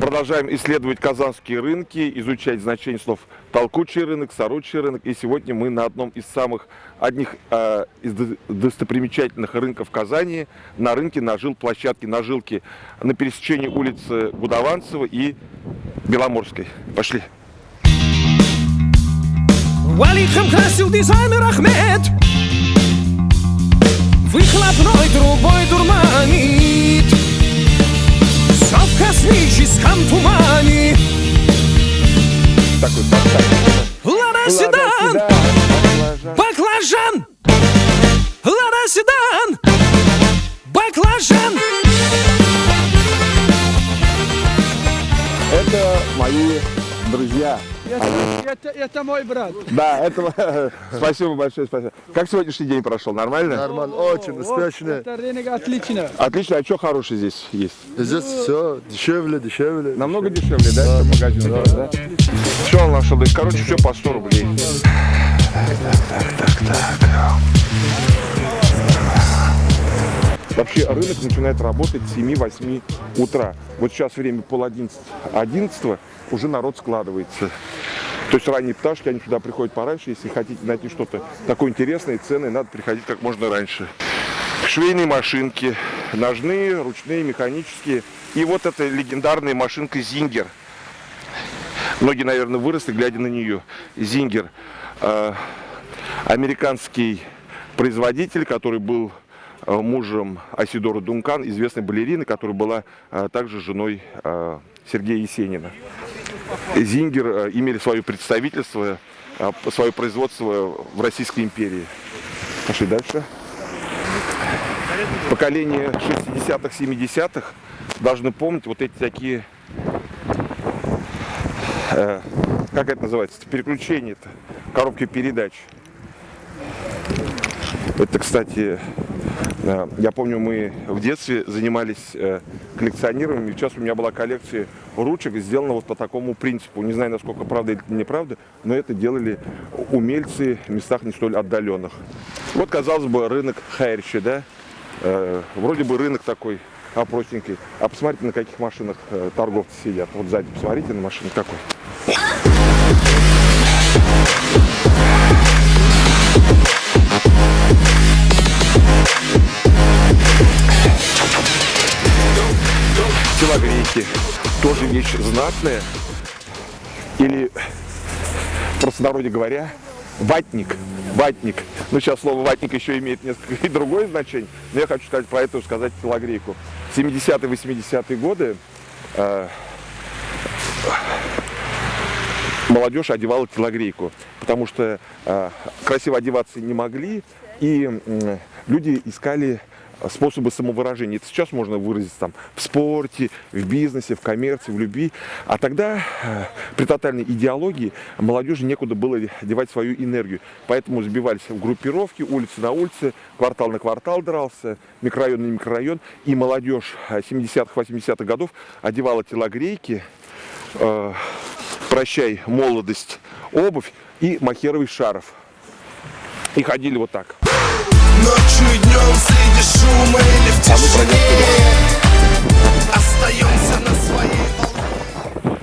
Продолжаем исследовать казанские рынки, изучать значение слов толкучий рынок, сорочий рынок. И сегодня мы на одном из одних из достопримечательных рынков Казани, на рынке, на жилплощадке, на жилке, на пересечении улицы Гудованцева и Беломорской. Пошли. Валиком красил дизайнер Ахмед, выхлопной трубой дурманит, все в космическом тумане. Такой Лада седан, баклажан. Лада седан, баклажан. Это мои друзья. Это мой брат. Да, это спасибо большое, спасибо. Как сегодняшний день прошел? Нормально? Нормально, очень успешно. Это рынок отлично. Отлично, а что хорошее здесь есть? Здесь все дешевле. Намного дешевле, да, чем магазин? Да. Все он нашел, короче, все по 100 рублей. Так. Вообще рынок начинает работать с 7-8 утра. Вот сейчас время 10:30-11, уже народ складывается. То есть ранние пташки, они сюда приходят пораньше. Если хотите найти что-то такое интересное, ценное, надо приходить как можно раньше. Швейные машинки, ножные, ручные, механические. И вот эта легендарная машинка Зингер. Многие, наверное, выросли, глядя на нее. Зингер. Американский производитель, который был мужем Айседоры Дункан, известной балерины, которая была также женой Сергея Есенина. Зингер имели свое представительство, свое производство в Российской империи. Пошли дальше. Поколение 60-х, 70-х должны помнить вот эти такие, как это называется, переключения-то, коробки передач. Это, кстати, я помню, мы в детстве занимались коллекционированием, и сейчас у меня была коллекция ручек, сделана вот по такому принципу. Не знаю, насколько правда или неправда, но это делали умельцы в местах не столь отдаленных. Вот, казалось бы, рынок Хайрчи, да? Вроде бы рынок такой простенький. А посмотрите, на каких машинах торговцы сидят. Вот сзади посмотрите на машину какой. Телогрейки тоже вещь знатная, или, в простонародье говоря, ватник. Ну, сейчас слово ватник еще имеет несколько и другое значение, но я хочу сказать про это, сказать телогрейку. 70-е, 80-е годы молодежь одевала телогрейку, потому что красиво одеваться не могли, и люди искали способы самовыражения. Это сейчас можно выразить там в спорте, в бизнесе, в коммерции, в любви. А тогда при тотальной идеологии молодежи некуда было девать свою энергию. Поэтому сбивались в группировки, улица на улице, квартал на квартал дрался, микрорайон на микрорайон. И молодежь 70-х, 80-х годов одевала телогрейки, прощай молодость, обувь и махеровый шарф. И ходили вот так. Ночью и днем среди шума или в тишине остаемся на своей волне.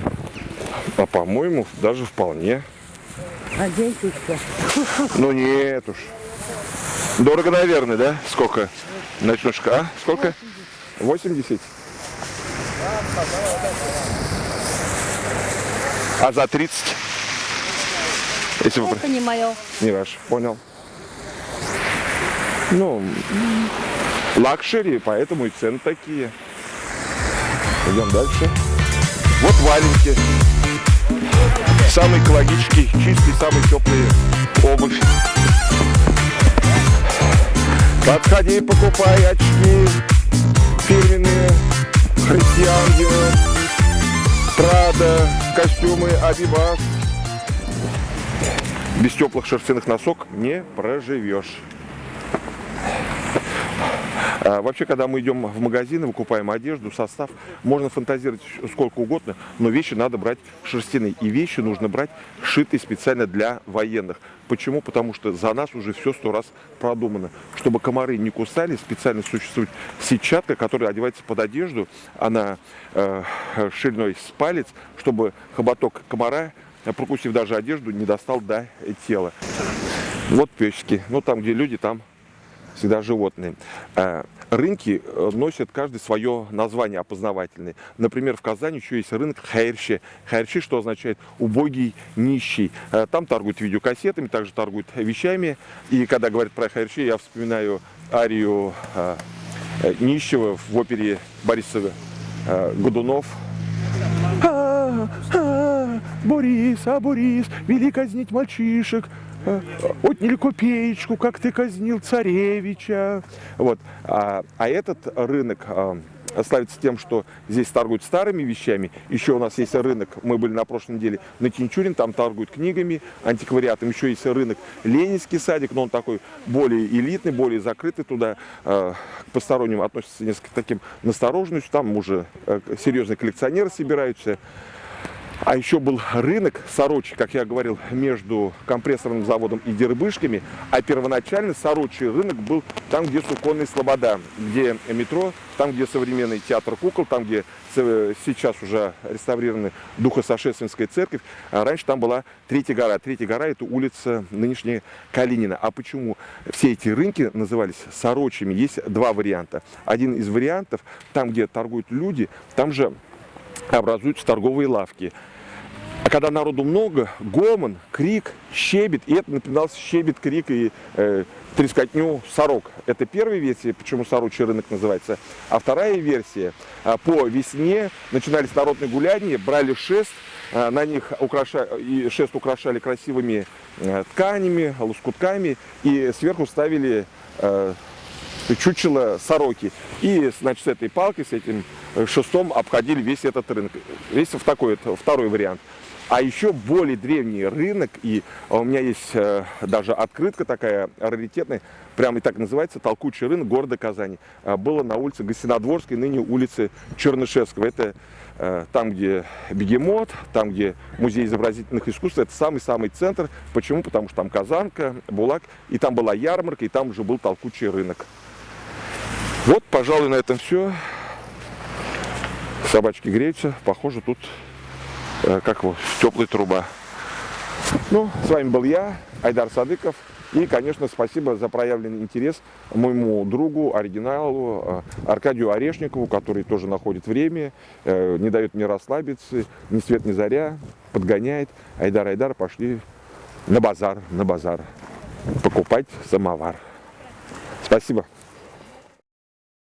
А по-моему, даже вполне. А 10 что? Ну нет уж. Дорого, наверное, да? Сколько? Ночнушка, а? Сколько? 80? А за 30? Если вы... Это не мое. Не ваш, понял. Ну, лакшери, поэтому и цены такие. Идем дальше. Вот валенки. Самый экологический, чистый, самый теплый обувь. Подходи, покупай очки фирменные, Христиан Диор, Прада, костюмы Адидас. Без теплых шерстяных носок не проживешь. Вообще, когда мы идем в магазины, выкупаем одежду, состав, можно фантазировать сколько угодно, но вещи надо брать шерстяные. И вещи нужно брать сшитые специально для военных. Почему? Потому что за нас уже все 100 раз продумано. Чтобы комары не кусали, специально существует сетчатка, которая одевается под одежду, она шириной с палец, чтобы хоботок комара, прокусив даже одежду, не достал до тела. Вот песики. Ну, там, где люди, там всегда животные. Рынки носят каждый свое название опознавательное. Например, в Казани еще есть рынок Хайрши. Хайрши, что означает убогий, нищий. Там торгуют видеокассетами, также торгуют вещами. И когда говорят про Хайрши, я вспоминаю арию нищего в опере Бориса Годунов. Борис, Борис, вели казнить мальчишек. Отняли копеечку, как ты казнил царевича. Вот. А этот рынок славится тем, что здесь торгуют старыми вещами. Еще у нас есть рынок, мы были на прошлой неделе на Тинчурин, там торгуют книгами, антиквариатом. Еще есть рынок Ленинский садик, но он такой более элитный, более закрытый. Туда к посторонним относятся несколько таким настороженностью. Там уже серьезные коллекционеры собираются. А еще был рынок Сорочий, как я говорил, между компрессорным заводом и Дербышками. А первоначально Сорочий рынок был там, где Суконная Слобода, где метро, там, где современный театр кукол, там, где сейчас уже реставрирована Духосошественская церковь. А раньше там была Третья гора. Третья гора – это улица нынешняя Калинина. А почему все эти рынки назывались Сорочьими? Есть два варианта. Один из вариантов, там, где торгуют люди, там же образуются торговые лавки. А когда народу много, гомон, крик, щебет, и это напоминался щебет, крик и трескотню сорок. Это первая версия, почему Сорочий рынок называется. А вторая версия, по весне начинались народные гуляния, брали шест, на них шест украшали красивыми тканями, лоскутками, и сверху ставили чучело сороки. И, значит, с этой палкой, с этим шестом обходили весь этот рынок. Весь такой второй вариант. А еще более древний рынок, и у меня есть даже открытка такая раритетная, прямо и так называется, толкучий рынок города Казани. Было на улице Гостинодворской, ныне улице Чернышевского. Это там, где Бегемот, там, где музей изобразительных искусств, это самый-самый центр. Почему? Потому что там Казанка, Булак, и там была ярмарка, и там уже был толкучий рынок. Вот, пожалуй, на этом все. Собачки греются, похоже, тут как его, теплая труба. Ну, с вами был я, Айдар Садыков. И, конечно, спасибо за проявленный интерес моему другу, оригиналу Аркадию Орешникову, который тоже находит время, не дает мне расслабиться, ни свет ни заря, подгоняет. Айдар, пошли на базар, покупать самовар. Спасибо.